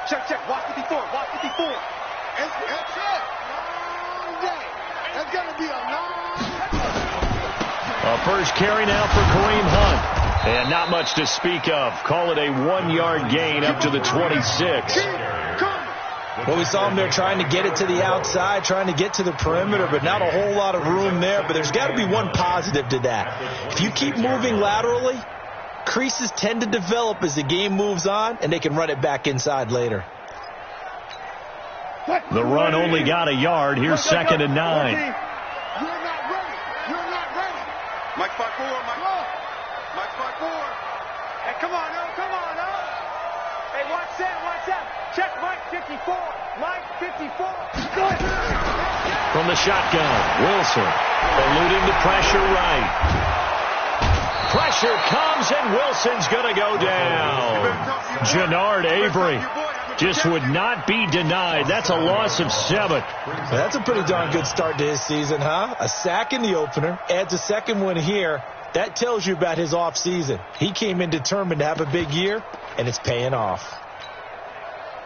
Check, check. Watch 54. Watch 54. That's it. Long day. That's going to be a long day. A first carry now for Kareem Hunt. And not much to speak of. Call it a 1-yard gain up to the 26. Well, we saw him there trying to get it to the outside, trying to get to the perimeter, but not a whole lot of room there. But there's got to be one positive to that. If you keep moving laterally, creases tend to develop as the game moves on, and they can run it back inside later. The run only got a yard. Here's 2nd and 9. You're not ready. You're not ready. Mike 5-4, Mike. Mike 5-4. Hey, come on, no, come on, no. Hey, watch that, watch that. Check Mike 54. Mike 54. From the shotgun, Wilson eluding the pressure right. Pressure comes, and Wilson's going to go down. Jannard Avery just would not be denied. That's a loss of 7. That's a pretty darn good start to his season, huh? A sack in the opener, adds a second one here. That tells you about his offseason. He came in determined to have a big year, and it's paying off.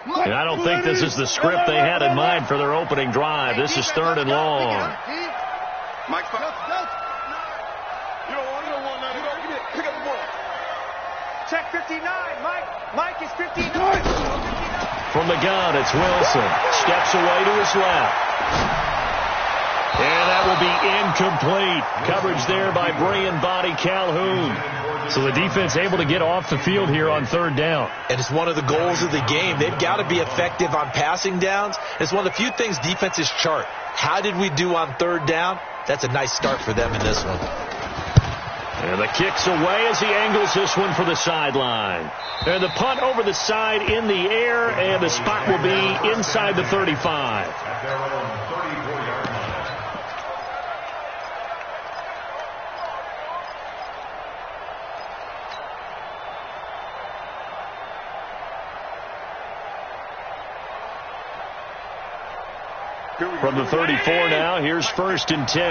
And I don't think this is the script they had in mind for their opening drive. This is 3rd and long. Mike, you don't want nothing. Pick up the ball. Check 59. Mike is 59. From the gun, it's Wilson. Steps away to his left. And that will be incomplete. Coverage there by Brian Body Calhoun. So the defense able to get off the field here on 3rd down. And it's one of the goals of the game. They've got to be effective on passing downs. It's one of the few things defenses chart. How did we do on 3rd down? That's a nice start for them in this one. And the kick's away as he angles this one for the sideline. And the punt over the side in the air, and the spot will be inside the 35. From the 34 now, here's 1st and 10.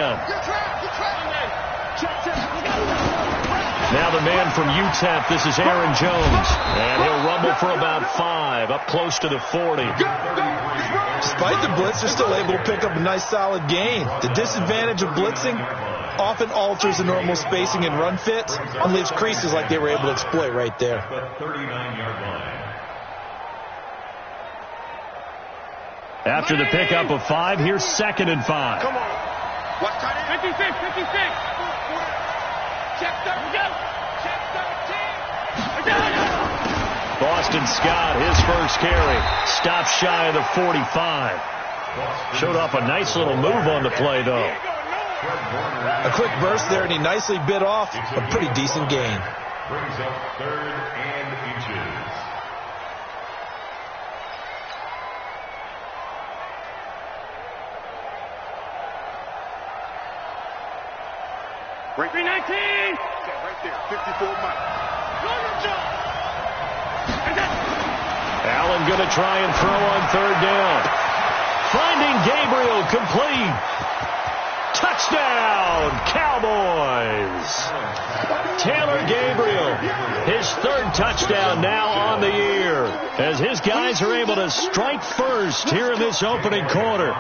Now the man from UTEP, this is Aaron Jones. And he'll rumble for about 5, up close to the 40. Despite the blitz, they're still able to pick up a nice solid gain. The disadvantage of blitzing often alters the normal spacing and run fits and leaves creases like they were able to exploit right there. After the pickup of 5, here's 2nd and 5. Come on. What's tight end? 56, 56. Check 13. Check 13. Boston Scott, his first carry. Stops shy of the 45. Showed off a nice little move on the play, though. A quick burst there, and he nicely bit off a pretty decent gain. Brings up 3rd and inches. Break 319. Right there, 54 Mike. Allen going to try and throw on 3rd down. Finding Gabriel complete. Touchdown, Cowboys. Taylor Gabriel, his 3rd touchdown now on the year, as his guys are able to strike first here in this opening quarter.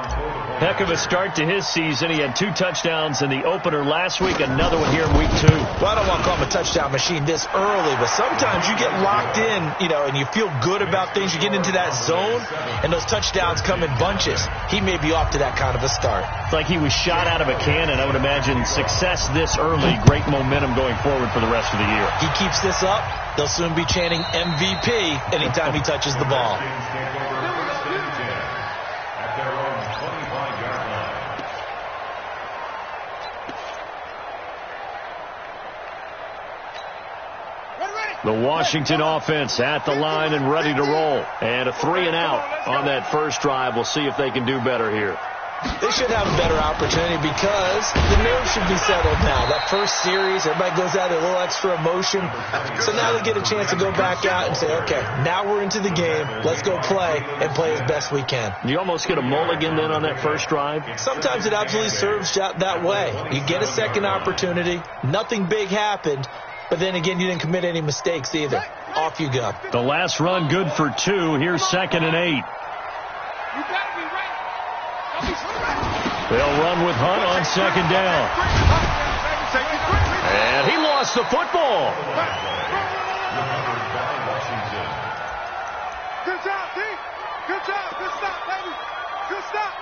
Heck of a start to his season. He had 2 touchdowns in the opener last week, another one here in week 2. Well, I don't want to call him a touchdown machine this early, but sometimes you get locked in, and you feel good about things. You get into that zone, and those touchdowns come in bunches. He may be off to that kind of a start. It's like he was shot out of a cannon. I would imagine success this early, great momentum going forward for the rest of the year. He keeps this up, they'll soon be chanting MVP anytime he touches the ball. The Washington offense at the line and ready to roll. And a 3 and out on that first drive. We'll see if they can do better here. They should have a better opportunity because the nerves should be settled now. That first series, everybody goes out with a little extra emotion. So now they get a chance to go back out and say, okay, now we're into the game. Let's go play and play as best we can. You almost get a mulligan then on that first drive? Sometimes it absolutely serves that way. You get a second opportunity. Nothing big happened. But then again, you didn't commit any mistakes either. Off you go. The last run good for 2. Here's 2nd and 8. You gotta be ready. They'll run with Hunt on 2nd down. And he lost the football. Good job, D. Good job. Good stop, baby. Good stop.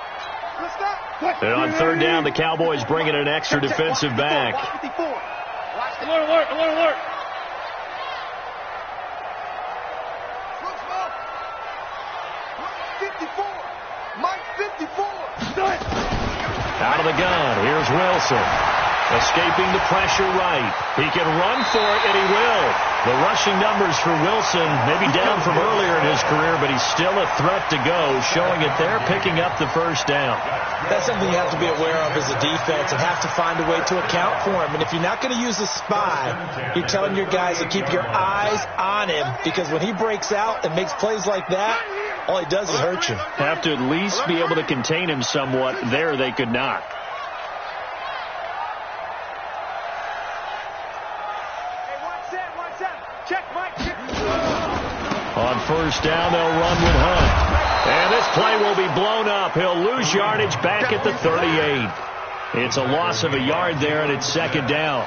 Good stop. And on 3rd down, the Cowboys bring in an extra defensive back. Alert. Look, 54. Mike 54. Out of the gun, here's Wilson. Escaping the pressure right. He can run for it, and he will. The rushing numbers for Wilson maybe down from earlier in his career, but he's still a threat to go, showing it there, picking up the 1st down. That's something you have to be aware of as a defense and have to find a way to account for him. And if you're not going to use a spy, you're telling your guys to keep your eyes on him, because when he breaks out and makes plays like that, all he does is hurt you. Have to at least be able to contain him somewhat. There they could not. On 1st down, they'll run with Hunt. And this play will be blown up. He'll lose yardage back at the 38. It's a loss of a yard there, and it's 2nd down.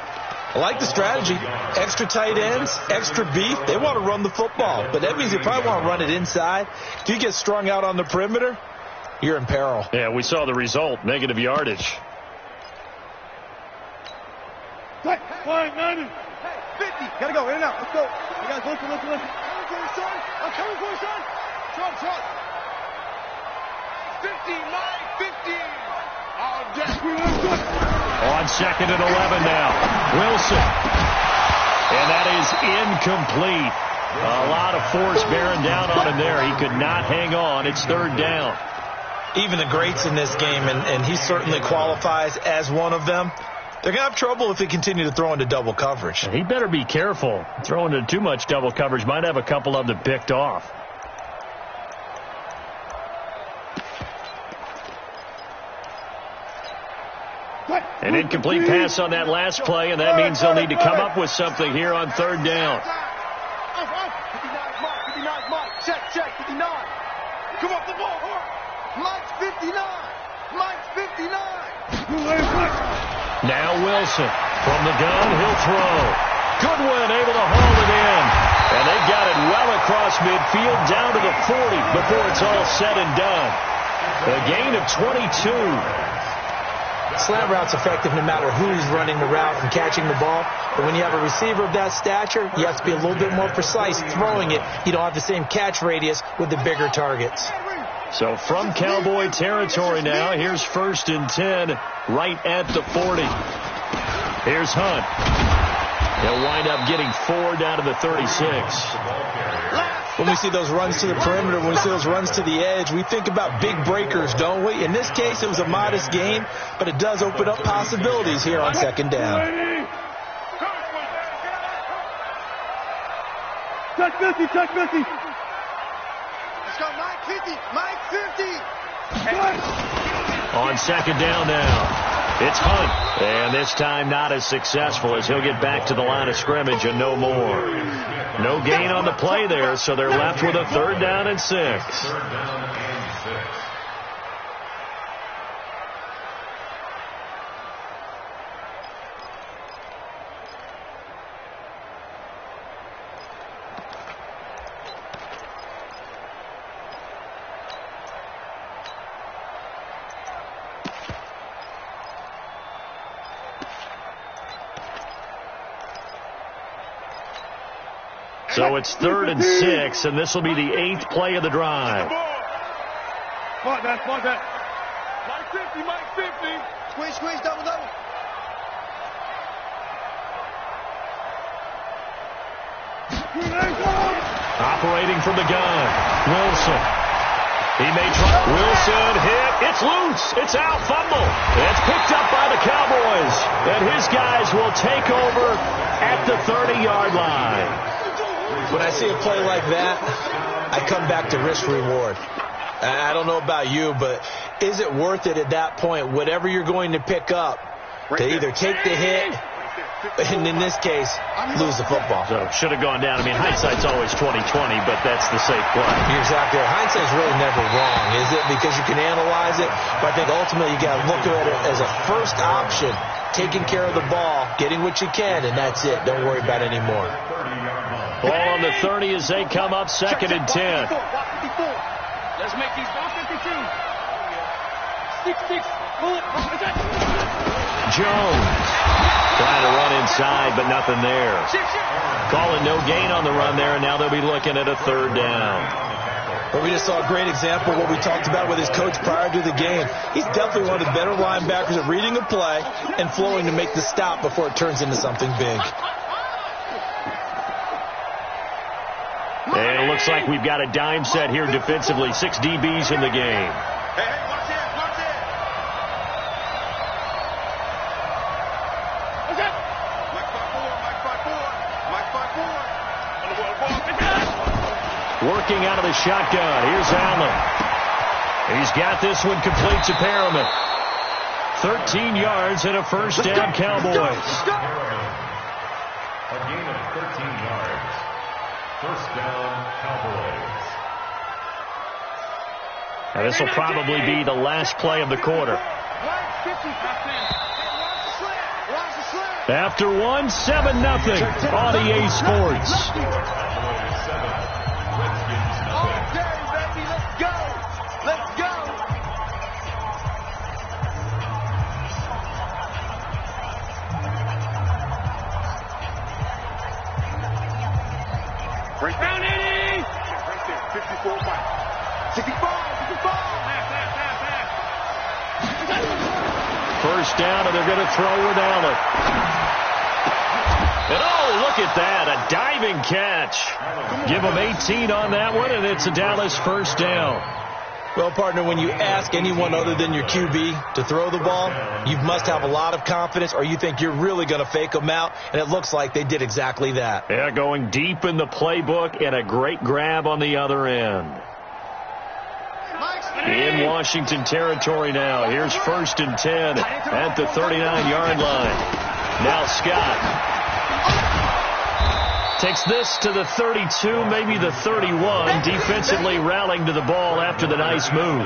I like the strategy. Extra tight ends, extra beef. They want to run the football, but that means you probably want to run it inside. If you get strung out on the perimeter, you're in peril. Yeah, we saw the result, negative yardage. Hey, 50. Gotta go, in and out. Let's go. You guys, listen. I'm coming for you, son. Short. 59, 50. Oh, On 2nd and 11 now. Wilson. And that is incomplete. A lot of force bearing down on him there. He could not hang on. It's 3rd down. Even the greats in this game, and he certainly qualifies as one of them, they're going to have trouble if they continue to throw into double coverage. He better be careful. Throwing into too much double coverage might have a couple of them picked off. An incomplete pass on that last play, and that means they'll need to come up with something here on 3rd down. 59, Mike. Check. 59. Come up the ball. Mike's 59. Mike's 59. Now Wilson. From the gun, he'll throw. Goodwin able to haul it in. And they've got it well across midfield down to the 40 before it's all said and done. A gain of 22. Slant route's effective no matter who's running the route and catching the ball. But when you have a receiver of that stature, you have to be a little bit more precise throwing it. You don't have the same catch radius with the bigger targets. So from Cowboy territory now, here's 1st and 10 right at the 40. Here's Hunt. He'll wind up getting 4 down to the 36. When we see those runs to the perimeter, when we see those runs to the edge, we think about big breakers, don't we? In this case, it was a modest gain, but it does open up possibilities here on 2nd down. Check 50. Let's go, Mike 50. On 2nd down now. It's Hunt. And this time not as successful as he'll get back to the line of scrimmage and no more. No gain on the play there, so they're left with a 3rd down and 6. So it's 3rd and 6, and this will be the 8th play of the drive. Spot that. Mike 50. Squeeze, double. Operating from the gun, Wilson. He may try. Wilson hit. It's loose. It's out. Fumble. It's picked up by the Cowboys. And his guys will take over at the 30-yard line. When I see a play like that, I come back to risk-reward. I don't know about you, but is it worth it at that point, whatever you're going to pick up, to either take the hit and in this case, lose the football. So should have gone down. I mean, hindsight's always 20/20, but that's the safe play. You're exactly right. Hindsight's really never wrong, is it? Because you can analyze it, but I think ultimately you got to look at it as a first option, taking care of the ball, getting what you can, and that's it. Don't worry about it anymore. Ball on the 30 as they come up 2nd and 10. Let's make these 452. 6-6. Pull it. Jones trying to run inside, but nothing there. Calling no gain on the run there, and now they'll be looking at a 3rd down. But we just saw a great example of what we talked about with his coach prior to the game. He's definitely one of the better linebackers at reading a play and flowing to make the stop before it turns into something big. And it looks like we've got a dime set here defensively. 6 DBs in the game. Hey, watch it, watch it. What's that? Mike 5-4, Mike 5-4, Mike 5-4. Working out of the shotgun. Here's Allen. He's got this one complete to Perriman. 13 yards and a 1st down, Cowboys. A gain of 13 yards. 1st down, Cowboys. Now this will probably be the last play of the quarter. After one, 7-0 on EA Sports. Round 80! 54 Mike. 65! 65! 1st down, and they're going to throw with Allen. And oh, look at that, a diving catch. Give them 18 on that one, and it's a Dallas 1st down. Well, partner, when you ask anyone other than your QB to throw the ball, you must have a lot of confidence, or you think you're really going to fake them out, and it looks like they did exactly that. Yeah, going deep in the playbook, and a great grab on the other end. In Washington territory now. Here's 1st and 10 at the 39-yard line. Now Scott takes this to the 32, maybe the 31, defensively rallying to the ball after the nice move.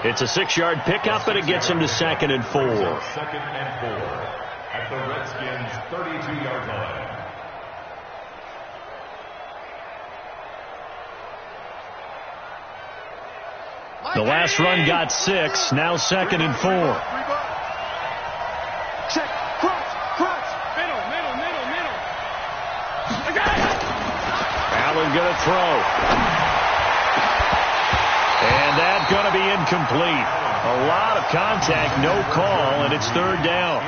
It's a 6-yard pickup, and it gets him to 2nd and 4. 2nd and 4 at the Redskins' 32-yard line. The last run got 6, now 2nd and 4. Check, cross, middle. Allen going to throw. And that's going to be incomplete. A lot of contact, no call, and it's 3rd down.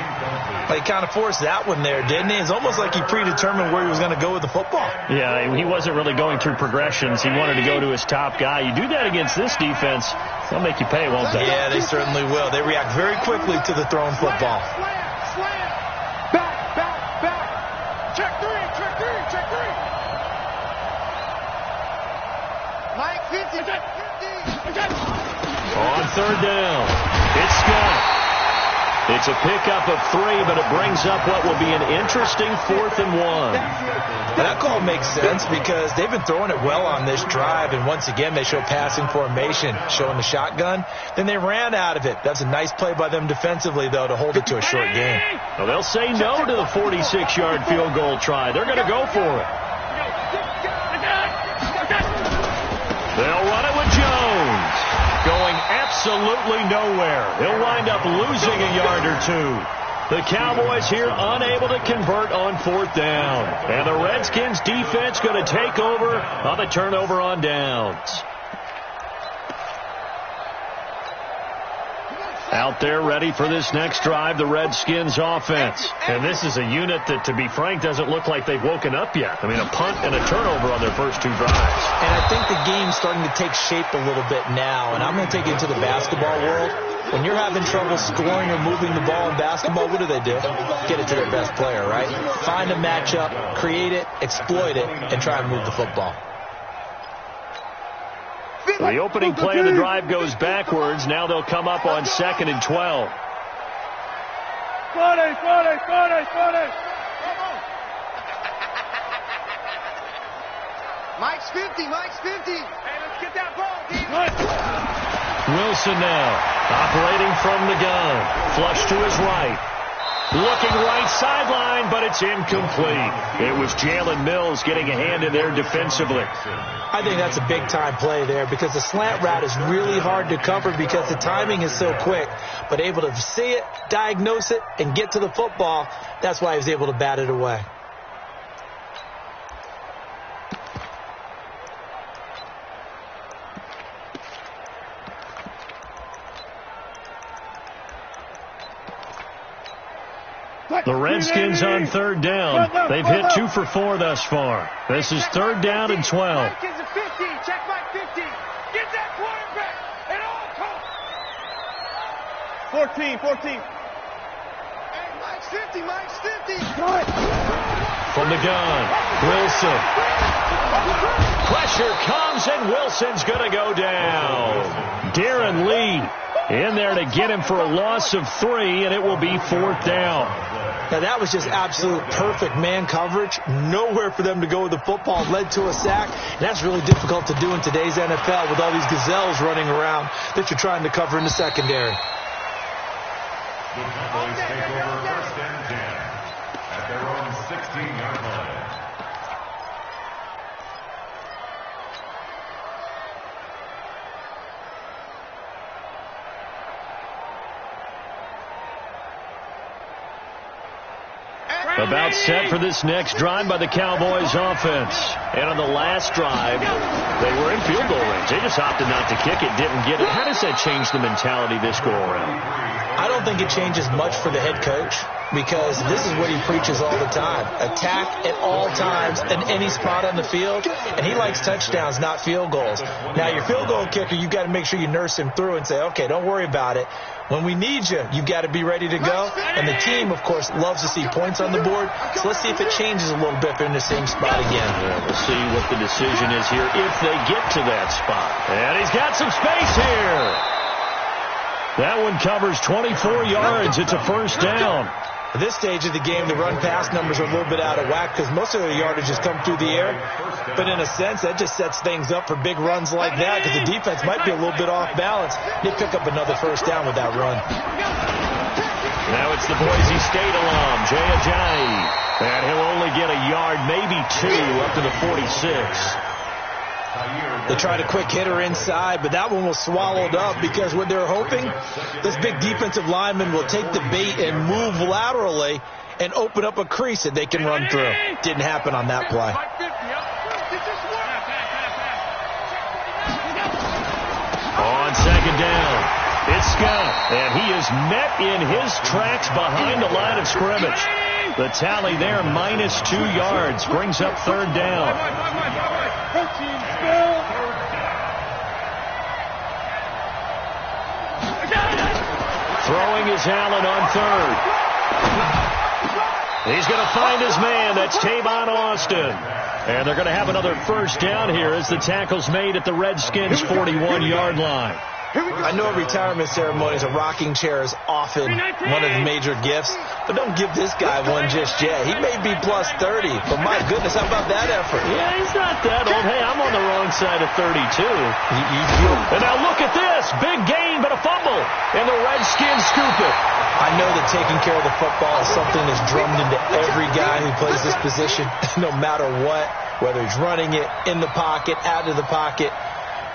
He kind of forced that one there, didn't he? It's almost like he predetermined where he was going to go with the football. Yeah, he wasn't really going through progressions. He wanted to go to his top guy. You do that against this defense, they'll make you pay, won't they? Yeah, they certainly will. They react very quickly to the thrown football. Slam. Back. Check three. Mike 50. On 3rd down, it's Scott. It's a pickup of 3, but it brings up what will be an interesting 4th and 1. That call makes sense because they've been throwing it well on this drive, and once again they show passing formation, showing the shotgun. Then they ran out of it. That's a nice play by them defensively, though, to hold it to a short game. Well, they'll say no to the 46-yard field goal try. They're going to go for it. They'll run it with Jones. Going absolutely nowhere. He'll wind up losing a yard or 2. The Cowboys here unable to convert on 4th down. And the Redskins defense going to take over on the turnover on downs. Out there ready for this next drive, the Redskins offense. And this is a unit that, to be frank, doesn't look like they've woken up yet. I mean, a punt and a turnover on their first 2 drives. And I think the game's starting to take shape a little bit now. And I'm going to take it into the basketball world. When you're having trouble scoring or moving the ball in basketball, what do? Get it to their best player, right? Find a matchup, create it, exploit it, and try and move the football. The opening play of the drive goes backwards. Now they'll come up on 2nd and 12. Mike's 50. Mike's 50. Hey, let's get that ball, D. Wilson now operating from the gun. Flush to his right. Looking right sideline, but it's incomplete. It was Jalen Mills getting a hand in there defensively. I think that's a big-time play there because the slant route is really hard to cover because the timing is so quick. But able to see it, diagnose it, and get to the football, that's why he was able to bat it away. The Redskins on third down. They've hit 2 for 4 thus far. This is third down and 12. Mike is a 50. Check Mike 50. Get that quarterback at all costs. 14. Hey, Mike's 50. Mike's 50. From the gun, Wilson. Pressure comes, and Wilson's going to go down. Darren Lee in there to get him for a loss of 3, and it will be fourth down. Now, that was just absolute perfect man coverage. Nowhere for them to go with the football. Led to a sack. And that's really difficult to do in today's NFL with all these gazelles running around that you're trying to cover in the secondary. The Cowboys take over first and 10 at their own 16-yard line. About set for this next drive by the Cowboys offense. And on the last drive, they were in field goal range. They just opted not to kick it, didn't get it. How does that change the mentality this go around? I don't think it changes much for the head coach because this is what he preaches all the time. Attack at all times in any spot on the field, and he likes touchdowns, not field goals. Now, your field goal kicker, you've got to make sure you nurse him through and say, okay, don't worry about it. When we need you, you've got to be ready to go. And the team, of course, loves to see points on the board. So let's see if it changes a little bit if they're in the same spot again. Yeah, we'll see what the decision is here if they get to that spot. And he's got some space here. That one covers 24 yards. It's a first down. At this stage of the game, the run-pass numbers are a little bit out of whack because most of their yardage has come through the air. But in a sense, that just sets things up for big runs like that because the defense might be a little bit off balance. They pick up another first down with that run. Now it's the Boise State alum, Jay Ajayi. And he'll only get a yard, maybe 2, up to the 46. They tried a quick hitter inside, but that one was swallowed up because what they're hoping, this big defensive lineman will take the bait and move laterally and open up a crease that they can run through. Didn't happen on that play. On second down, it's Scott, and he is met in his tracks behind the line of scrimmage. The tally there, minus 2 yards, brings up third down. Throwing is Allen on third. He's going to find his man. That's Tavon Austin. And they're going to have another first down here as the tackle's made at the Redskins' 41-yard line. I know a retirement ceremony is a rocking chair is often one of the major gifts, but don't give this guy one just yet. He may be plus 30, but my goodness, how about that effort? Yeah, he's not that old. Hey, I'm on the wrong side of 32. And now look at this. Big gain, but a fumble. And the Redskins scoop it. I know that taking care of the football is something that's drummed into every guy who plays this position, no matter what, whether he's running it, in the pocket, out of the pocket.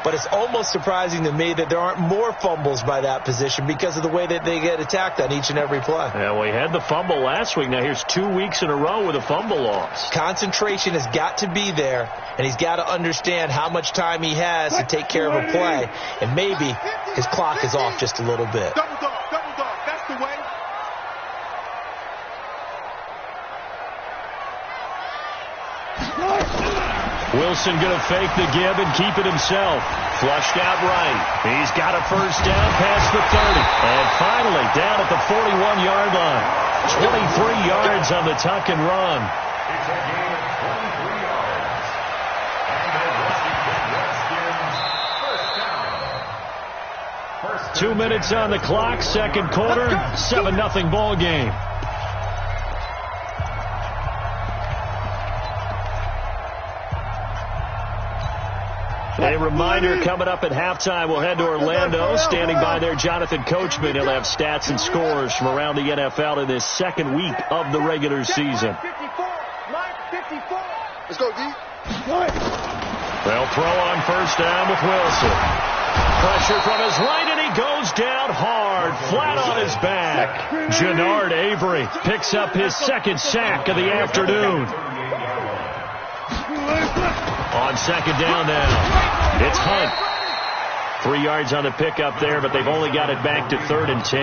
But it's almost surprising to me that there aren't more fumbles by that position because of the way that they get attacked on each and every play. Yeah, we had the fumble last week. Now here's 2 weeks in a row with a fumble loss. Concentration has got to be there, and he's got to understand how much time he has to take care of a play. And maybe his clock is off just a little bit. Double dog. That's the way. Wilson going to fake the give and keep it himself. Flushed out right. He's got a first down past the 30. And finally down at the 41-yard line. 23 yards on the tuck and run. It's a gain of 23 yards. And the Redskins first down. 2 minutes on the clock, second quarter, 7-0 ball game. A reminder, coming up at halftime, we'll head to Orlando. Standing by there, Jonathan Coachman. He'll have stats and scores from around the NFL in this second week of the regular season. Let's go, D. They'll throw on first down with Wilson. Pressure from his right, and he goes down hard, flat on his back. Jannard Avery picks up his second sack of the afternoon. On second down now, it's Hunt. 3 yards on the pickup there, but they've only got it back to 3rd and 10.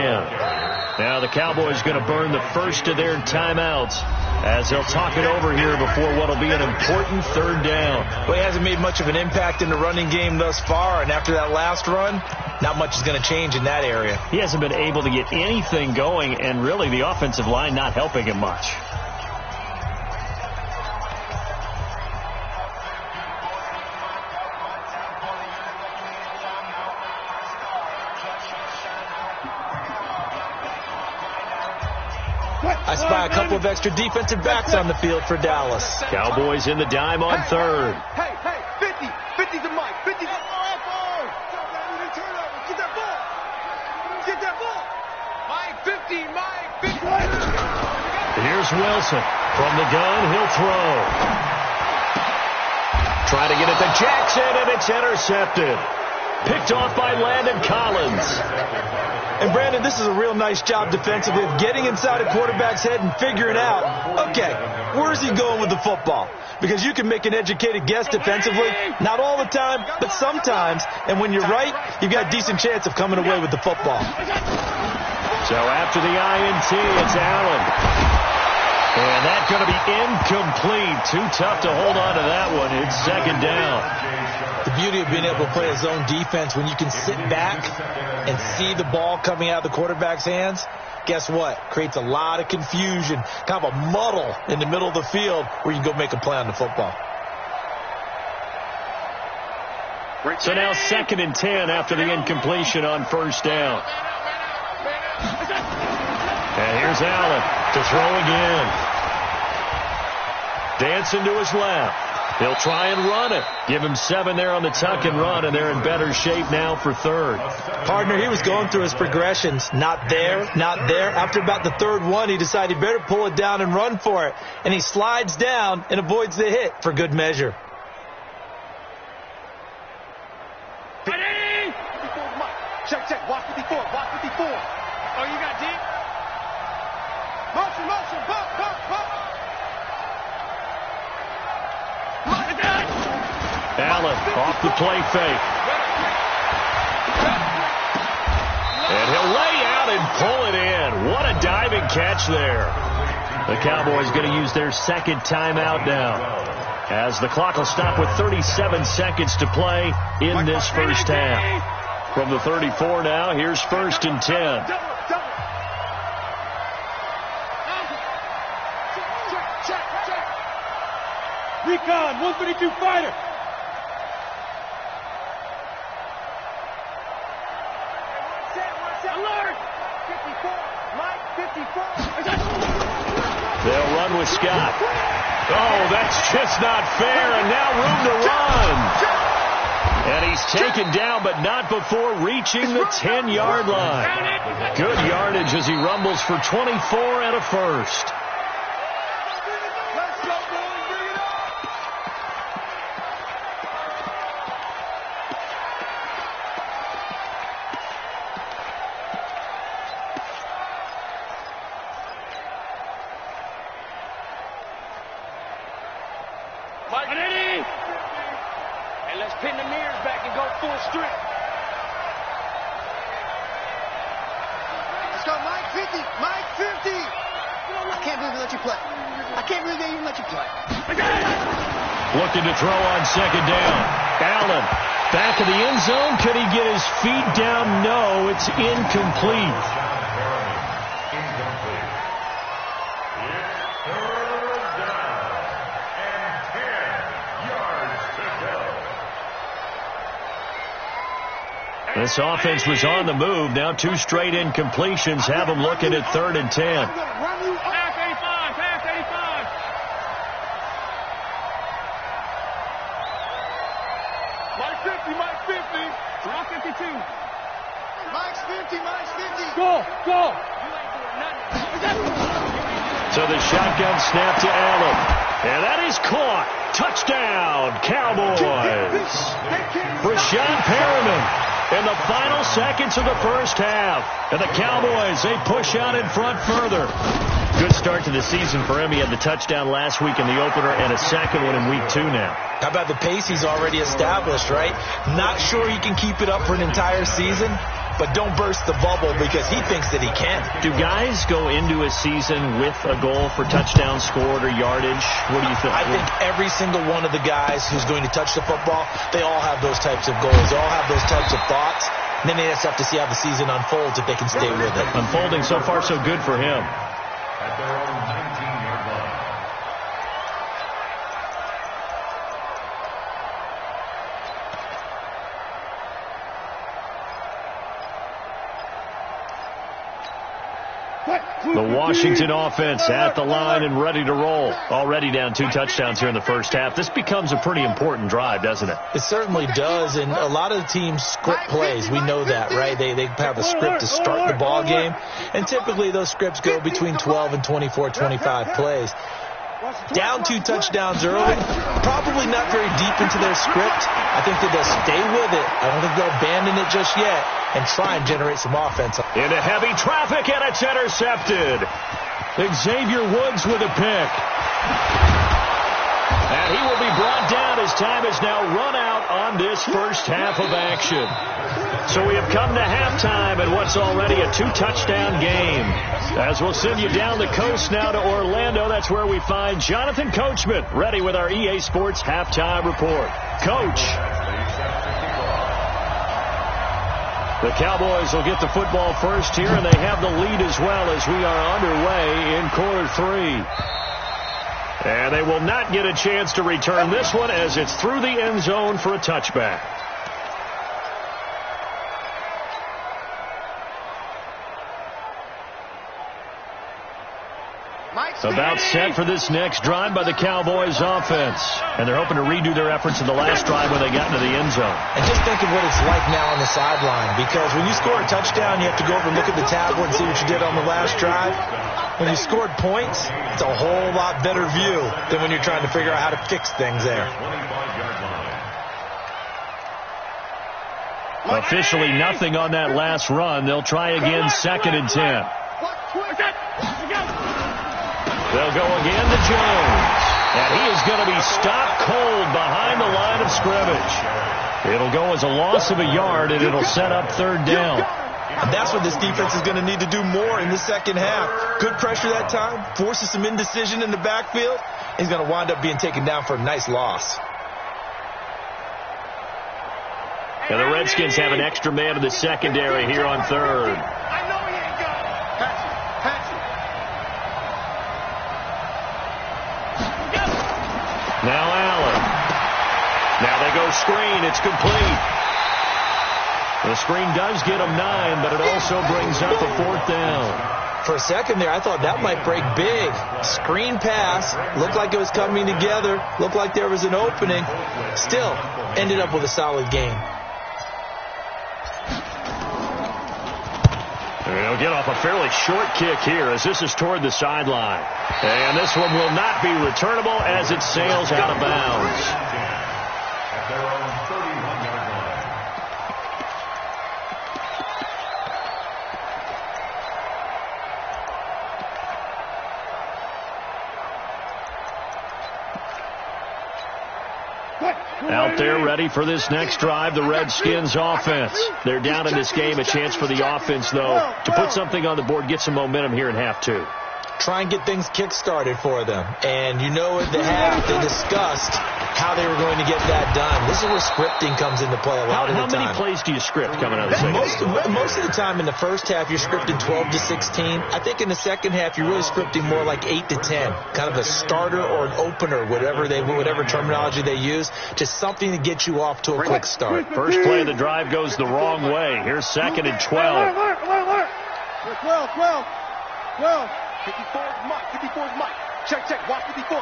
Now the Cowboys going to burn the first of their timeouts as they'll talk it over here before what will be an important 3rd down. Well, he hasn't made much of an impact in the running game thus far, and after that last run, not much is going to change in that area. He hasn't been able to get anything going, and really the offensive line not helping him much. I spy a couple of extra defensive backs on the field for Dallas. Cowboys in the dime on 3rd. Hey, 50. 50 to Mike. 50 to ball. Get that ball. Get that ball. Mike, 50. Mike, 50. Here's Wilson. From the gun, he'll throw. Trying to get it to Jackson, and it's intercepted. Picked off by Landon Collins. And, Brandon, this is a real nice job defensively of getting inside a quarterback's head and figuring out, okay, where's he going with the football? Because you can make an educated guess defensively, not all the time, but sometimes. And when you're right, you've got a decent chance of coming away with the football. So after the INT, it's Allen. And that's going to be incomplete. Too tough to hold on to that one. It's 2nd down. The beauty of being able to play a zone defense when you can sit back and see the ball coming out of the quarterback's hands, guess what? Creates a lot of confusion, kind of a muddle in the middle of the field where you can go make a play on the football. So now 2nd and 10 after the incompletion on first down. And here's Allen to throw again. Dancing to his left. He'll try and run it. Give him 7 there on the tuck and run, and they're in better shape now for 3rd. Partner, he was going through his progressions. Not there, not there. After about the 3rd one, he decided he better pull it down and run for it. And he slides down and avoids the hit for good measure. Ready? Check. Watch 54. Watch 54. Oh, you got deep? Motion. Bump. Allen off the play fake. And he'll lay out and pull it in. What a diving catch there. The Cowboys going to use their 2nd timeout now, as the clock will stop with 37 seconds to play in this first half. From the 34 now, here's 1st and 10. Recon, 152 fighter. Alert! 54. Mike, 54. They'll run with Scott. Oh, that's just not fair, and now room to run. And he's taken down, but not before reaching the 10-yard line. Good yardage as he rumbles for 24 and a first. And let's pin the mirrors back and go full strength. Let's go, Mike 50. Mike 50. I can't believe they let you play. I can't believe they even let you play. Looking to throw on 2nd down. Allen back of the end zone. Could he get his feet down? No, it's incomplete. This offense was on the move. Now 2 straight incompletions have them looking at 3rd and 10. Pass 85. Pass 85. Mike 50. 50, minus 50. Go. So the shotgun snap to Allen. And that is caught. Touchdown, Cowboys. Brashad Perriman in the final seconds of the first half. And the Cowboys, they push out in front further. Good start to the season for him. He had the touchdown last week in the opener and a second one in week 2 now. How about the pace he's already established, right? Not sure he can keep it up for an entire season, but don't burst the bubble because he thinks that he can. Do guys go into a season with a goal for touchdown scored or yardage? What do you think? I think every single one of the guys who's going to touch the football, they all have those types of goals. They all have those types of thoughts. And then they just have to see how the season unfolds if they can stay with it. Unfolding so far so good for him. At their own 19-yard line. The Washington offense at the line and ready to roll. Already down 2 touchdowns here in the first half. This becomes a pretty important drive, doesn't it? It certainly does, and a lot of the teams script plays. We know that, right? They have a script to start the ball game, and typically those scripts go between 12 and 24, 25 plays. Down 2 touchdowns early, probably not very deep into their script. I think that they'll stay with it. I don't think they'll abandon it just yet and try and generate some offense. Into heavy traffic, and it's intercepted. Xavier Woods with a pick. And he will be brought down as time is now run out on this first half of action. So we have come to halftime in what's already a 2-touchdown game. As we'll send you down the coast now to Orlando, that's where we find Jonathan Coachman ready with our EA Sports Halftime Report. Coach. The Cowboys will get the football first here, and they have the lead as well as we are underway in quarter 3. And they will not get a chance to return this one as it's through the end zone for a touchback. About set for this next drive by the Cowboys offense. And they're hoping to redo their efforts in the last drive when they got into the end zone. And just think of what it's like now on the sideline, because when you score a touchdown, you have to go over and look at the tablet and see what you did on the last drive. When you scored points, it's a whole lot better view than when you're trying to figure out how to fix things there. Officially nothing on that last run. They'll try again, 2nd and 10. They'll go again to Jones. And he is going to be stopped cold behind the line of scrimmage. It'll go as a loss of a yard, and it'll set up 3rd down. And that's what this defense is going to need to do more in the second half. Good pressure that time, forces some indecision in the backfield. He's going to wind up being taken down for a nice loss. And the Redskins have an extra man in the secondary here on 3rd. I know he ain't got it. Pass it. Now Allen. Now they go screen. It's complete. The screen does get him 9, but it also brings up a 4th down. For a second there, I thought that might break big. Screen pass. Looked like it was coming together. Looked like there was an opening. Still, ended up with a solid game. They'll get off a fairly short kick here as this is toward the sideline. And this one will not be returnable as it sails out of bounds. At their own 31-yard line. Out there ready for this next drive, the Redskins offense. They're down in this game. A chance for the offense, though, to put something on the board, get some momentum here in half 2. Try and get things kick-started for them. And you know at the half they discussed how they were going to get that done. This is where scripting comes into play a lot of the time. How many plays do you script coming out of the second half? Most of the time in the first half, you're scripting 12 to 16. I think in the second half, you're really scripting more like 8 to 10. Kind of a starter or an opener, whatever terminology they use. Just something to get you off to a quick start. First play of the drive goes the wrong way. Here's 2nd and 12. 12. 54's Mike. Check. Watch 54.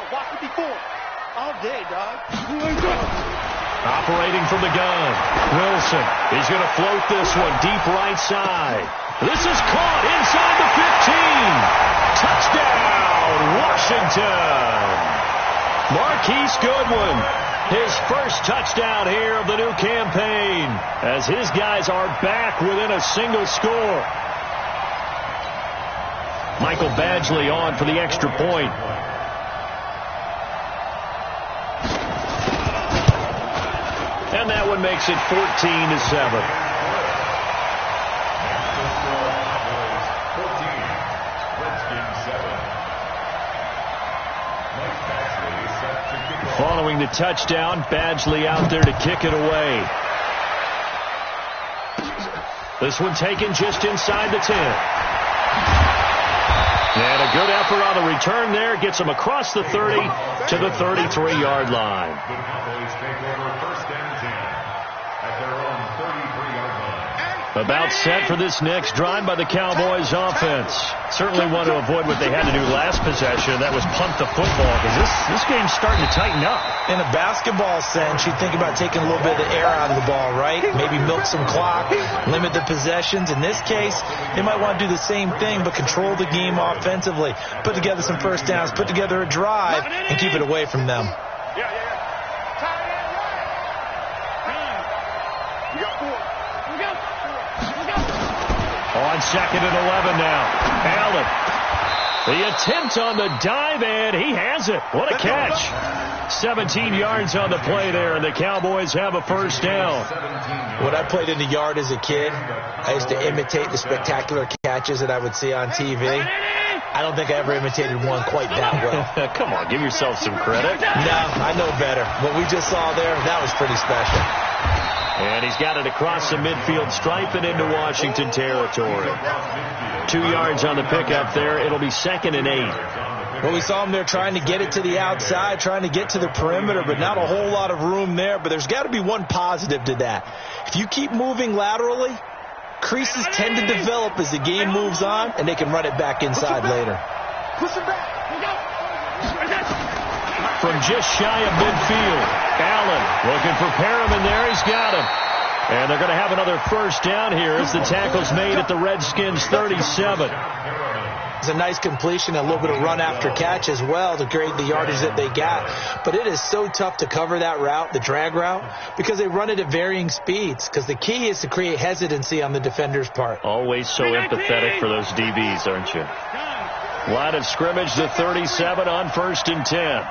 All day, dog. Operating from the gun. Wilson. He's going to float this one deep right side. This is caught inside the 15. Touchdown, Washington. Marquise Goodwin. His first touchdown here of the new campaign as his guys are back within a single score. Michael Badgley on for the extra point. And that one makes it 14-7. Following the touchdown, Badgley out there to kick it away. This one taken just inside the 10. And a good effort on the return there. Gets him across the 30 to the 33-yard line. The Cowboys take over first and 10 at their own 33-yard line. About set for this next drive by the Cowboys offense. Certainly want to avoid what they had to do last possession. That was punt the football because this game's starting to tighten up. In a basketball sense, you think about taking a little bit of the air out of the ball, right? Maybe milk some clock, limit the possessions. In this case, they might want to do the same thing, but control the game offensively. Put together some first downs, put together a drive, and keep it away from them. On 2nd and 11 now. Allen. The attempt on the dive, and he has it. What a catch. 17 yards on the play there, and the Cowboys have a first down. When I played in the yard as a kid, I used to imitate the spectacular catches that I would see on TV. I don't think I ever imitated one quite that well. Come on, give yourself some credit. No, I know better. What we just saw there, that was pretty special. And he's got it across the midfield stripe and into Washington territory. 2 yards on the pickup there. It'll be 2nd and 8. Well, we saw him there trying to get it to the outside, trying to get to the perimeter, but not a whole lot of room there. But there's got to be one positive to that. If you keep moving laterally, creases tend to develop as the game moves on, and they can run it back inside later. From just shy of midfield, Allen looking for Perriman there. He's got him. And they're going to have another first down here as the tackle's made at the Redskins' 37. It's a nice completion, a little bit of run after catch as well to create the yardage that they got. But it is so tough to cover that route, the drag route, because they run it at varying speeds. Because the key is to create hesitancy on the defender's part. Always so empathetic for those DBs, aren't you? Line of scrimmage, the 37 on 1st and 10.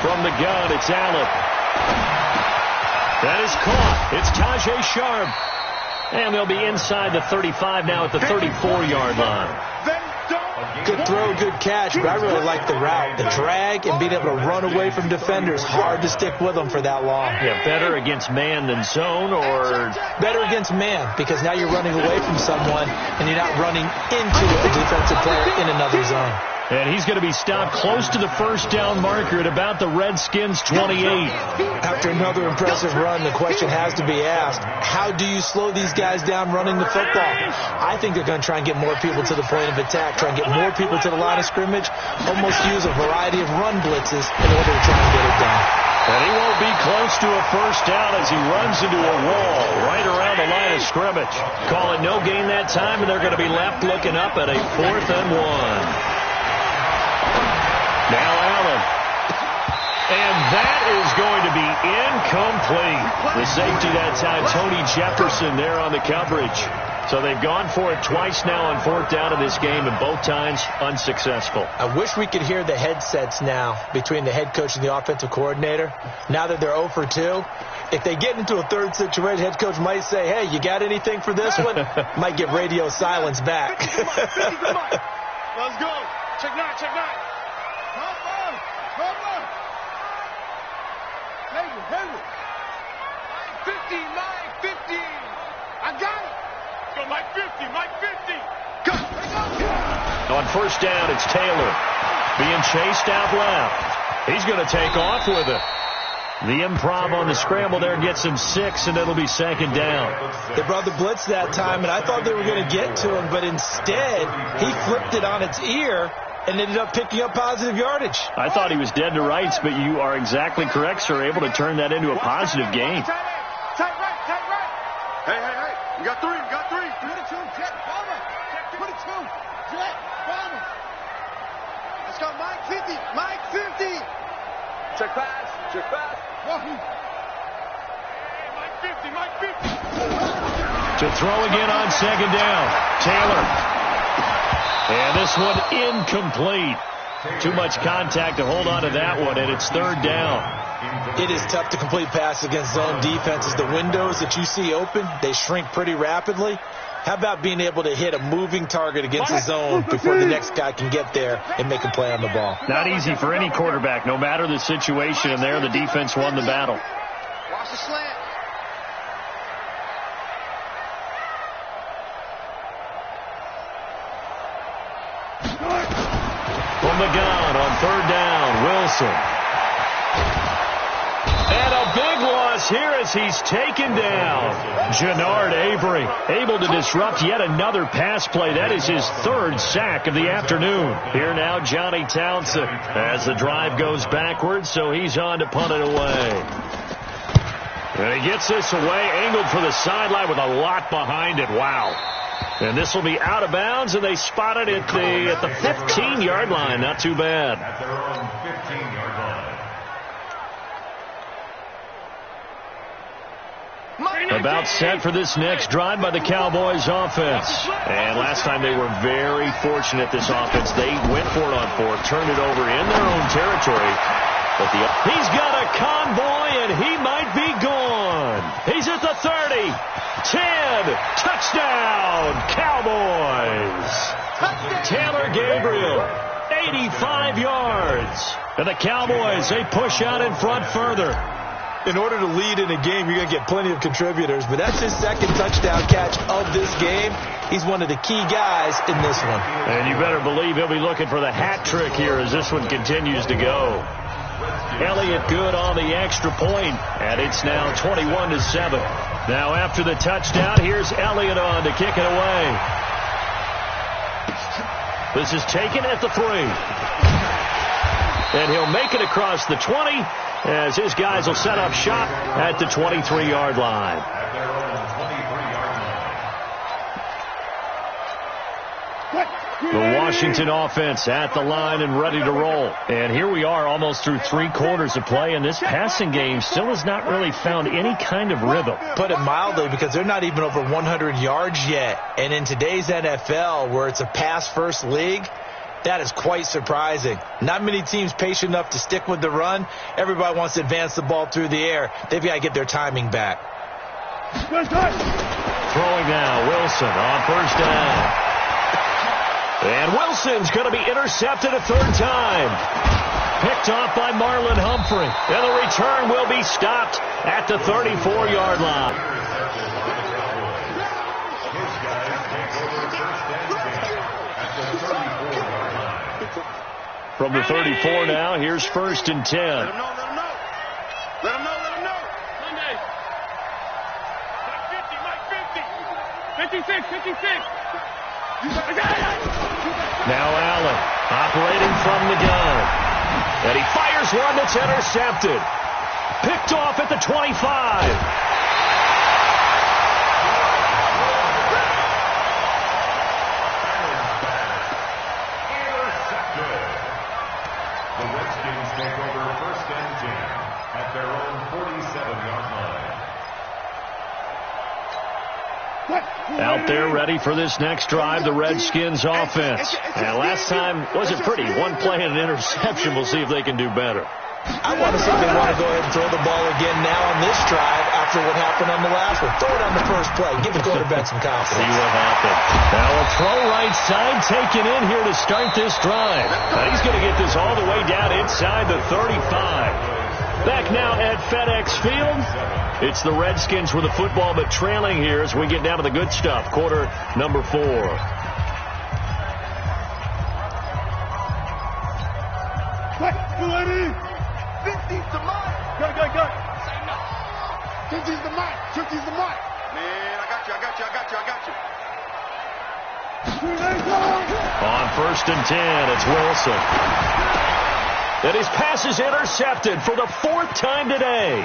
From the gun, it's Allen. That is caught. It's Tajay Sharp. And they'll be inside the 35 now at the 34-yard line. Good throw, good catch, but I really like the route. The drag and being able to run away from defenders. Hard to stick with them for that long. Yeah, better against man than zone, or? Better against man, because now you're running away from someone and you're not running into a defensive player in another zone. And he's going to be stopped close to the first down marker at about the Redskins' 28. After another impressive run, the question has to be asked, how do you slow these guys down running the football? I think they're going to try and get more people to the point of attack, try and get more people to the line of scrimmage, almost use a variety of run blitzes in order to try and get it done. And he won't be close to a first down as he runs into a wall right around the line of scrimmage. Call it no gain that time, and they're going to be left looking up at a 4th and 1. Now Allen. And that is going to be incomplete. The safety that time, Tony Jefferson there on the coverage. So they've gone for it twice now on 4th down in this game, and both times unsuccessful. I wish we could hear the headsets now between the head coach and the offensive coordinator. Now that they're 0 for 2, if they get into a third situation, head coach might say, hey, you got anything for this one? Might get radio silence back. Let's go. Check 9, check 9. Henry. 15, 15. I got it. Go, Mike 50, Mike 50. Go. On first down, it's Taylor being chased out left. He's going to take off with it. The improv on the scramble there gets him 6, and it'll be second down. They brought the blitz that time, and I thought they were going to get to him, but instead he flipped it on its ear and ended up picking up positive yardage. I thought he was dead to rights, but you are exactly correct, sir, able to turn that into a positive gain. Tight right. Hey. You got three. 22, jet, bomber. 22, jet, bomber. Let's go, Mike 50. Check pass. Hey, Mike 50. To throw again on second down. Taylor. And this one incomplete. Too much contact to hold on to that one, and it's third down. It is tough to complete passes against zone defenses. The windows that you see open, they shrink pretty rapidly. How about being able to hit a moving target against a zone before the next guy can get there and make a play on the ball? Not easy for any quarterback, no matter the situation, and there the defense won the battle. Watch the slant. From the gun on third down, Wilson. And a big loss here as he's taken down. Jannard Avery able to disrupt yet another pass play. That is his third sack of the afternoon. Here now, Johnny Townsend as the drive goes backwards, so he's on to punt it away. And he gets this away, angled for the sideline with a lot behind it. Wow. And this will be out of bounds, and they spot it at the 15-yard line. Not too bad. At their own 15-yard line. About set for this next drive by the Cowboys offense. And last time they were very fortunate, this offense. They went for it on fourth, turned it over in their own territory. But he's got a convoy, and he might be gone. He's at the 30. 10, touchdown, Cowboys. Taylor Gabriel, 85 yards. And the Cowboys, they push out in front further. In order to lead in a game, you're going to get plenty of contributors, but that's his second touchdown catch of this game. He's one of the key guys in this one. And you better believe he'll be looking for the hat trick here as this one continues to go. Elliott good on the extra point, and it's now 21-7. Now after the touchdown, here's Elliott on to kick it away. This is taken at the 3. And he'll make it across the 20 as his guys will set up shop at the 23-yard line. At their own 23-yard line. The Washington offense at the line and ready to roll. And here we are almost through 3 quarters of play, and this passing game still has not really found any kind of rhythm. Put it mildly, because they're not even over 100 yards yet. And in today's NFL, where it's a pass-first league, that is quite surprising. Not many teams patient enough to stick with the run. Everybody wants to advance the ball through the air. They've got to get their timing back. Throwing now, Wilson on first down. And Wilson's going to be intercepted a third time. Picked off by Marlon Humphrey. And the return will be stopped at the 34-yard line. His guys take over first and 10 at the 34-yard line. From the 34 now, here's first and 10. Let him know. Monday. Mike 50. 56. Now Allen operating from the gun. And he fires one that's intercepted. Picked off at the 25. Intercepted. The Redskins take over first and 10 at their own 47-yard line. Out there ready for this next drive, the Redskins offense. And last time wasn't pretty. One play and an interception. We'll see if they can do better. I want to say they want to go ahead and throw the ball again now on this drive after what happened on the last one. Throw it on the first play. Give the quarterback some confidence. See what happened. Now a throw right side taken in here to start this drive. Now he's going to get this all the way down inside the 35. Back now at FedEx Field. It's the Redskins with the football, but trailing here as we get down to the good stuff. Quarter number 4. 50's the mark. Good. Say no. 50's the mark. 50's the mark. Man, I got you. On 1st and 10, it's Wilson. And his pass is intercepted for the 4th time today.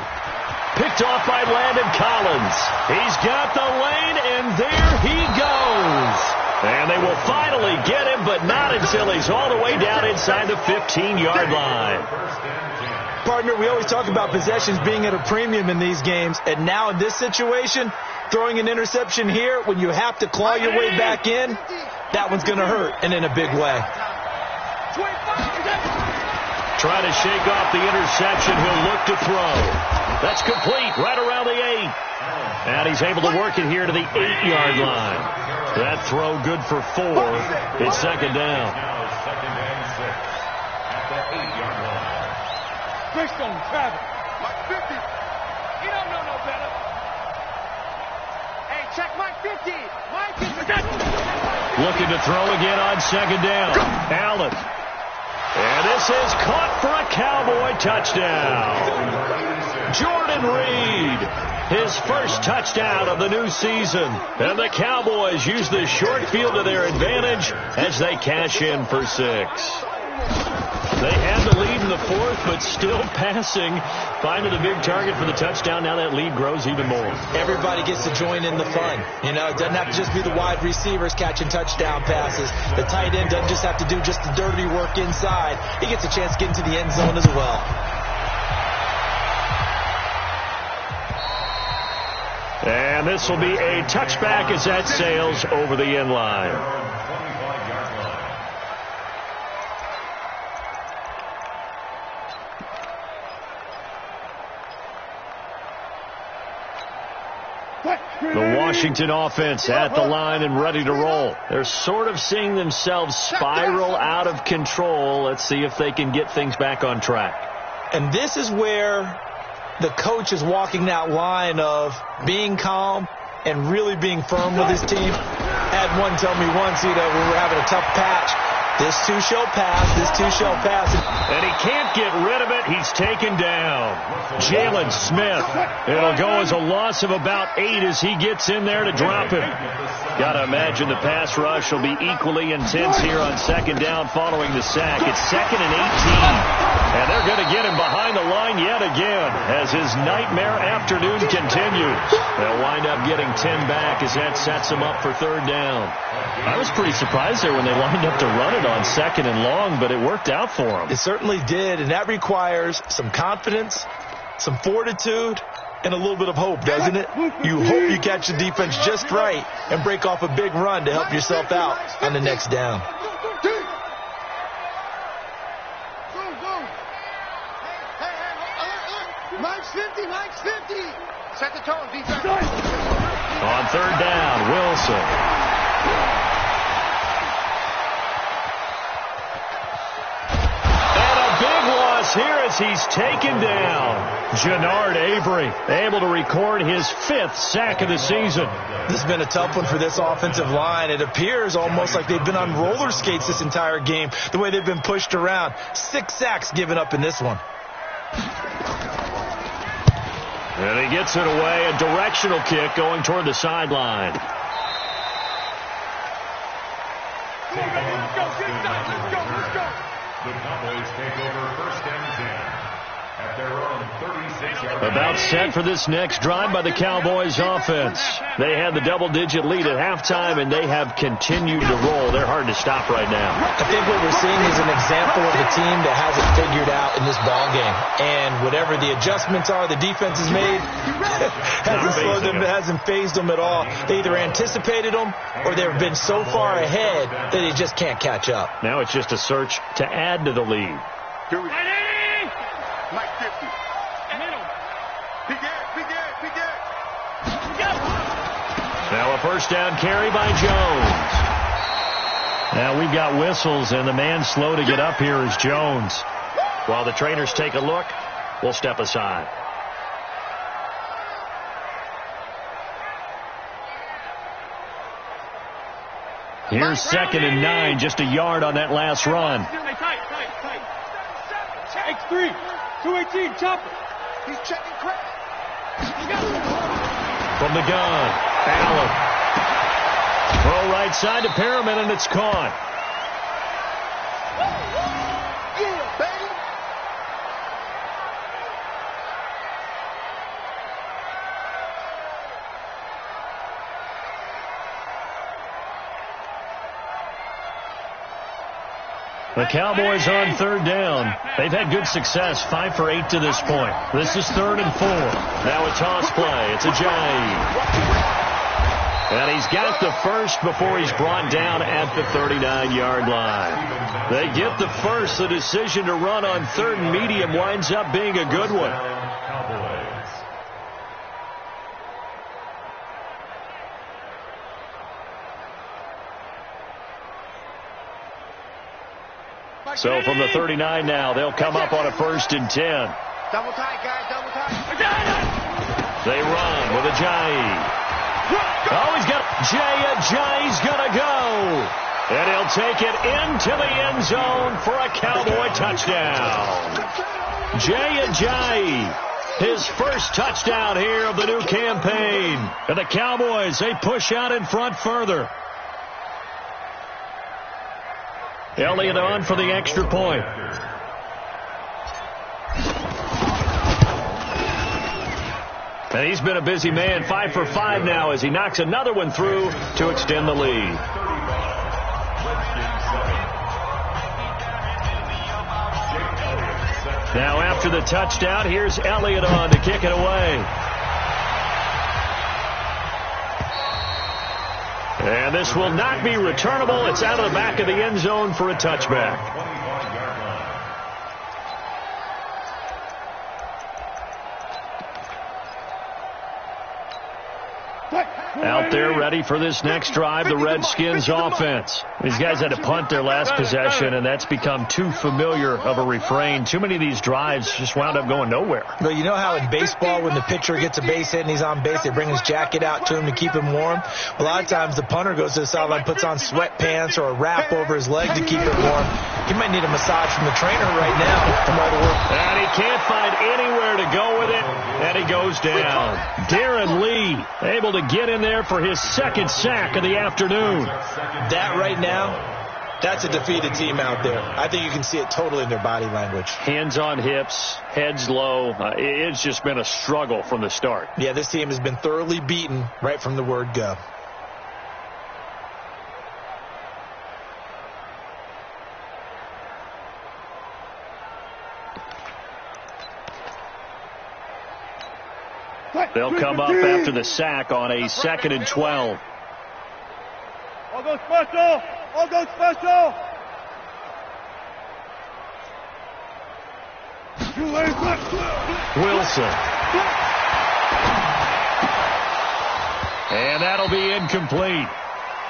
Picked off by Landon Collins. He's got the lane, and there he goes. And they will finally get him, but not until he's all the way down inside the 15-yard line. Partner, we always talk about possessions being at a premium in these games, and now in this situation, throwing an interception here when you have to claw your way back in, that one's going to hurt, and in a big way. Try to shake off the interception. He'll look to throw. That's complete right around the 8. And he's able to work it here to the 8-yard line. That throw good for 4. It's 2nd down. Now 2nd and 6 at the 8-yard line. Fishbone, Travis. Mike 50. You don't know no better. Hey, check Mike 50. Mike 50. Looking to throw again on 2nd down. Allen. And this is caught for a Cowboy touchdown. Jordan Reed, his first touchdown of the new season. And the Cowboys use the short field to their advantage as they cash in for 6. They had the lead in the 4th, but still passing. Finding the big target for the touchdown. Now that lead grows even more. Everybody gets to join in the fun. You know, it doesn't have to just be the wide receivers catching touchdown passes. The tight end doesn't just have to do just the dirty work inside. He gets a chance to get into the end zone as well. And this will be a touchback as that sails over the end line. The Washington offense at the line and ready to roll. They're sort of seeing themselves spiral out of control. Let's see if they can get things back on track. And this is where the coach is walking that line of being calm and really being firm with his team. I had one tell me once, when we were having a tough patch, this too shall pass, this too shall pass. And he can't get rid of it. He's taken down. Jalen Smith. It'll go as a loss of about 8 as he gets in there to drop him. Got to imagine the pass rush will be equally intense here on 2nd down following the sack. It's 2nd and 18. And they're going to get him behind the line yet again as his nightmare afternoon continues. They'll wind up getting 10 back as that sets them up for 3rd down. I was pretty surprised there when they lined up to run it on 2nd and long, but it worked out for them. It certainly did, and that requires some confidence, some fortitude, and a little bit of hope, doesn't it? You hope you catch the defense just right and break off a big run to help yourself out on the next down. Mike's 50. Mike's 50. Set the tone, defense. On 3rd down, Wilson. Here as he's taken down. Jannard Avery able to record his 5th sack of the season. This has been a tough one for this offensive line. It appears almost like they've been on roller skates this entire game, the way they've been pushed around. 6 sacks given up in this one. And he gets it away, a directional kick going toward the sideline. Let's go. The Cowboys take over 1st and 10 at their own 36-yard line. About set for this next drive by the Cowboys offense. They had the double-digit lead at halftime, and they have continued to roll. They're hard to stop right now. I think what we're seeing is an example of a team that has it figured out in this ball game. And whatever the adjustments are the defense has made, hasn't phased them at all. They either anticipated them or they've been so far ahead that they just can't catch up. Now it's just a search to add to the lead. Here we go. Mike 50. Big Ed. Now a 1st down carry by Jones. Now we've got whistles, and the man slow to get up here is Jones. While the trainers take a look, we'll step aside. Here's 2nd and 9, just a yard on that last run. Tight. Take 3. 218, chopper. He's checking credit. From the gun, Allen. Throw right side to Perriman, and it's caught. Yeah, baby. The Cowboys on third down. They've had good success, 5 for 8 to this point. This is 3rd and 4. Now a toss play. It's Ajayi. And he's got the first before he's brought down at the 39-yard line. They get the first. The decision to run on 3rd and medium winds up being a good one. So from the 39 now, they'll come up on a 1st and 10. Double tight, guys, double tight. They run with Ajayi. Oh, he's got Ajayi's going to go. And he'll take it into the end zone for a Cowboy touchdown. Ajayi, his first touchdown here of the new campaign. And the Cowboys, they push out in front further. Elliott on for the extra point. And he's been a busy man, 5 for 5 now as he knocks another one through to extend the lead. Now after the touchdown, here's Elliott on to kick it away. And this will not be returnable. It's out of the back of the end zone for a touchback. Out there ready for this next drive, the Redskins offense. These guys had to punt their last possession, and that's become too familiar of a refrain. Too many of these drives just wound up going nowhere. Well, you know how in baseball when the pitcher gets a base hit and he's on base, they bring his jacket out to him to keep him warm? A lot of times the punter goes to the sideline, puts on sweatpants or a wrap over his leg to keep it warm. He might need a massage from the trainer right now from all the work. And he can't find anywhere to go with it, and he goes down. Darren Lee able to get in there for his second sack of the afternoon. That right now, that's a defeated team out there. I think you can see it totally in their body language. Hands on hips, heads low. It's just been a struggle from the start. Yeah, this team has been thoroughly beaten right from the word go. They'll come up after the sack on a 2nd and 12. I'll go special. I'll go special. Wilson. And that'll be incomplete.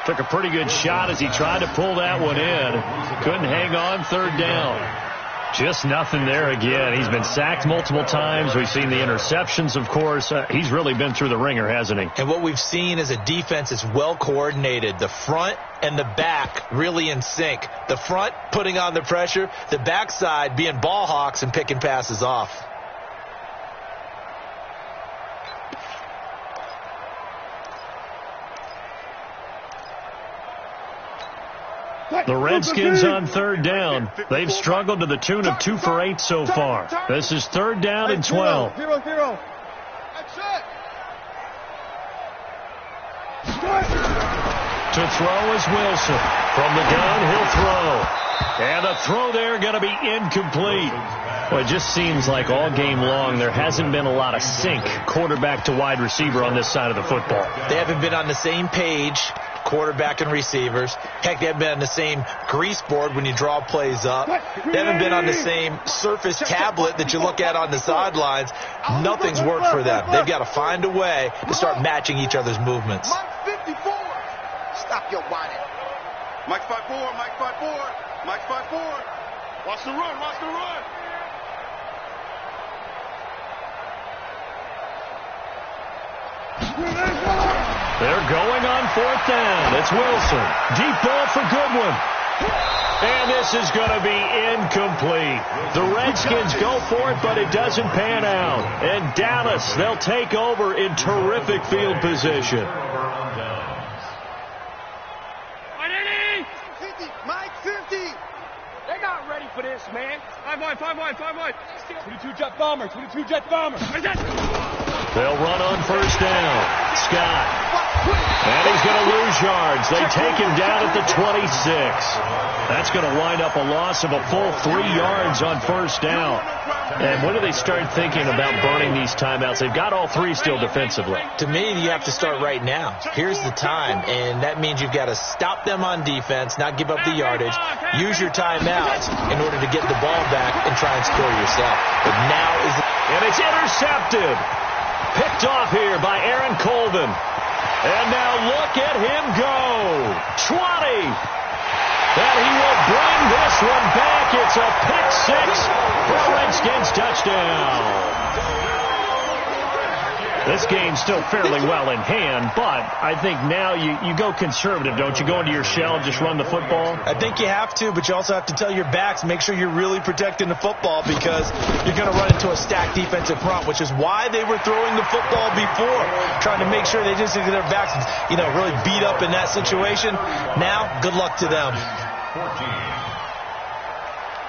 Took a pretty good shot as he tried to pull that one in. Couldn't hang on 3rd down. Just nothing there again. He's been sacked multiple times. We've seen the interceptions, of course. He's really been through the ringer, hasn't he? And what we've seen is a defense that's well coordinated. The front and the back really in sync. The front putting on the pressure. The backside being ball hawks and picking passes off. The Redskins on 3rd down. They've struggled to the tune of 2 for 8 so far. This is 3rd down and 12. 0-0. That's it. To throw is Wilson. From the gun, he'll throw. And the throw there going to be incomplete. Well, it just seems like all game long there hasn't been a lot of sync quarterback to wide receiver on this side of the football. They haven't been on the same page, quarterback and receivers. Heck, they haven't been on the same grease board when you draw plays up. They haven't been on the same surface tablet that you look at on the sidelines. Nothing's worked for them. They've got to find a way to start matching each other's movements. Mike 54. Stop your whining. Mike 54, Mike 54, Mike 54. Watch the run, watch the run. They're going on 4th down. It's Wilson. Deep ball for Goodwin. And this is going to be incomplete. The Redskins go for it, but it doesn't pan out. And Dallas, they'll take over in terrific field position. 50, Mike, 50. They're not ready for this, man. 5 wide. 22 jet bomber. They'll run on first down. Scott. And he's going to lose yards. They take him down at the 26. That's going to wind up a loss of a full 3 yards on first down. And when do they start thinking about burning these timeouts? They've got all 3 still defensively. To me, you have to start right now. Here's the time, and that means you've got to stop them on defense, not give up the yardage, use your timeouts in order to get the ball back and try and score yourself. But now is the... And it's intercepted. Picked off here by Aaron Colvin. And now look at him go. 20. And he will bring this one back. It's a pick 6 for a Redskins touchdown. This game's still fairly well in hand, but I think now you go conservative, don't you? Go into your shell and just run the football? I think you have to, but you also have to tell your backs, make sure you're really protecting the football because you're going to run into a stacked defensive front, which is why they were throwing the football before, trying to make sure they didn't get their backs, really beat up in that situation. Now, good luck to them.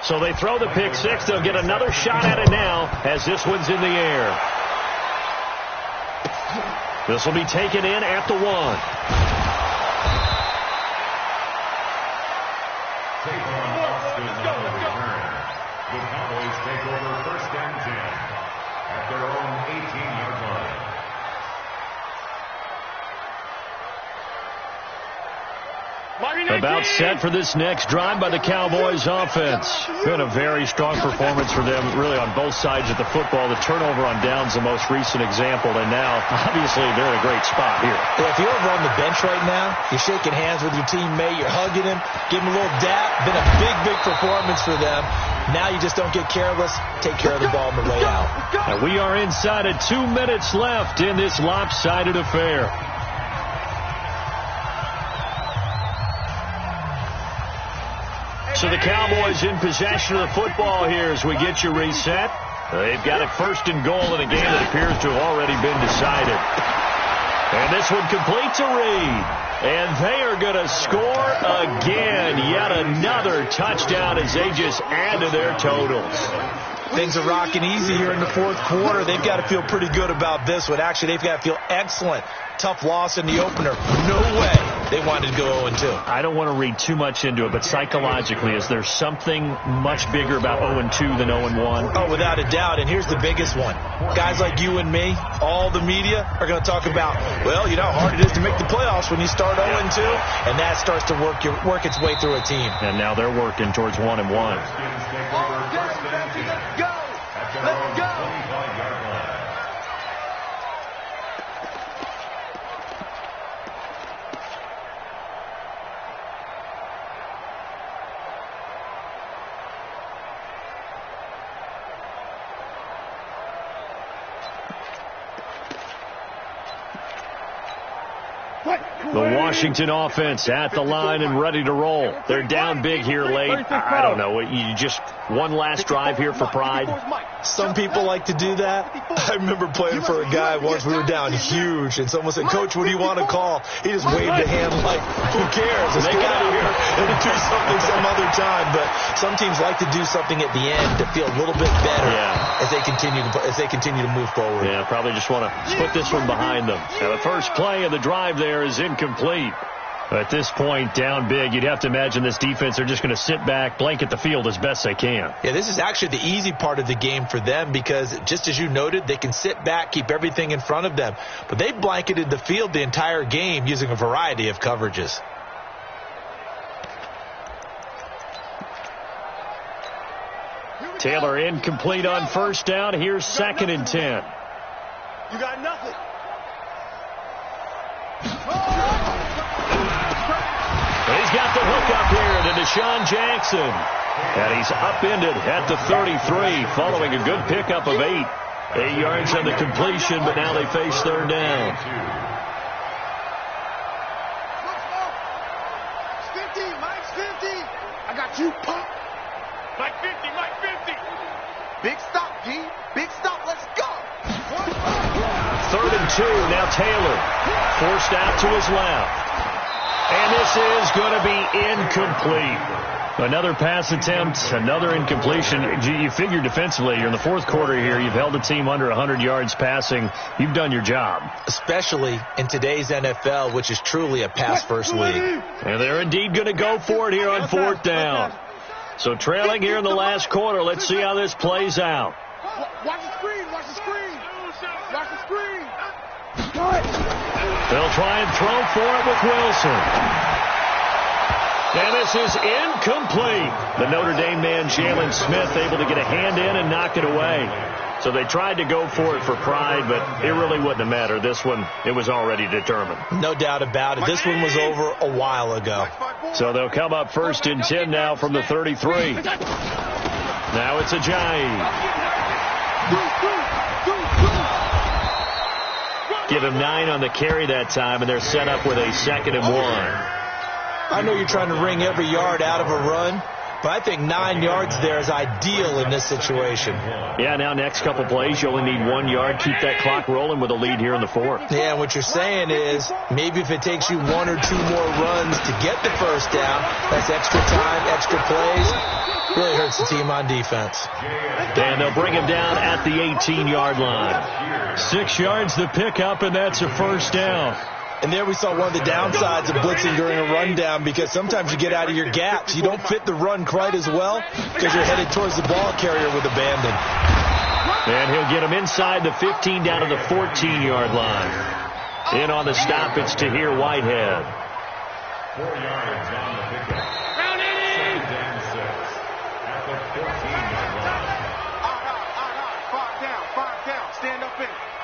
So they throw the pick 6. They'll get another shot at it now as this one's in the air. This will be taken in at the 1. Take on Austin on the return. The Cowboys take over first and 10 at their own 18-yard line. About set for this next drive by the Cowboys offense. Been a very strong performance for them, really, on both sides of the football. The turnover on downs, the most recent example, and now, obviously, they're in a great spot here. Yeah, if you're over on the bench right now, you're shaking hands with your teammate, you're hugging him, giving him a little dap. Been a big performance for them. Now you just don't get careless. Take care of the ball on the way out. And we are inside of 2 minutes left in this lopsided affair. So the Cowboys in possession of the football here as we get you reset. They've got it first and goal in a game that appears to have already been decided. And this one completes a read. And they are going to score again. Yet another touchdown as they just add to their totals. Things are rocking easy here in the fourth quarter. They've got to feel pretty good about this one. Actually, they've got to feel excellent. Tough loss in the opener. No way they wanted to go 0-2. I don't want to read too much into it, but psychologically, is there something much bigger about 0-2 than 0-1? Oh, without a doubt. And here's the biggest one. Guys like you and me, all the media, are going to talk about, well, you know how hard it is to make the playoffs when you start 0-2, and that starts to work its way through a team. And now they're working towards 1-1. Let's go. The Washington offense at the line and ready to roll. They're down big here late. I don't know. You just one last drive here for pride. Some people like to do that. I remember playing for a guy once. We were down huge, and someone said, "Coach, what do you want to call?" He just waved a hand like, "Who cares? Let's get out of here and do something some other time." But some teams like to do something at the end to feel a little bit better as they continue to move forward. Yeah, probably just want to put this one behind them. Now, the first play of the drive there is incomplete. At this point, down big, you'd have to imagine this defense, they're just going to sit back, blanket the field as best they can. Yeah, this is actually the easy part of the game for them because, just as you noted, they can sit back, keep everything in front of them. But they blanketed the field the entire game using a variety of coverages. Taylor incomplete on first down. Here's 2nd and 10. You got nothing. He's got the hook up here to Deshaun Jackson. And he's upended at the 33 following a good pickup of 8. 8 yards on the completion, but now they face third down. 50, Mike's 50. I got you pop. Mike 50, Mike 50. Big stop, G. Big stop. Let's go. 3rd and 2. Now Taylor forced out to his left. And this is going to be incomplete. Another pass attempt, another incompletion. You figure defensively, you're in the 4th quarter here. You've held a team under 100 yards passing. You've done your job. Especially in today's NFL, which is truly a pass-first league. And they're indeed going to go for it here on 4th down. So trailing here in the last quarter. Let's see how this plays out. Watch the screen. Watch the screen. Watch the screen. They'll try and throw for it with Wilson. And this is incomplete. The Notre Dame man, Jalen Smith, able to get a hand in and knock it away. So they tried to go for it for pride, but it really wouldn't have mattered. This one, it was already determined. No doubt about it. This one was over a while ago. So they'll come up 1st and 10 now from the 33. Now it's Ajayi. Give him 9 on the carry that time, and they're set up with a 2nd and 1. I know you're trying to wring every yard out of a run, but I think 9 yards there is ideal in this situation. Yeah, now next couple plays, you only need 1 yard. Keep that clock rolling with a lead here in the 4th. Yeah, what you're saying is maybe if it takes you 1 or 2 more runs to get the 1st down, that's extra time, extra plays. Really hurts the team on defense. And they'll bring him down at the 18-yard line. 6 yards the pickup, and that's a 1st down. And there we saw one of the downsides of blitzing during a rundown, because sometimes you get out of your gaps. You don't fit the run quite as well because you're headed towards the ball carrier with abandon. And he'll get him inside the 15 down to the 14-yard line. In on the stop, it's Tahir Whitehead. 4 yards on the pickup. 2nd and 6 at the 14-yard line. Out. 5 down. Stand up in it.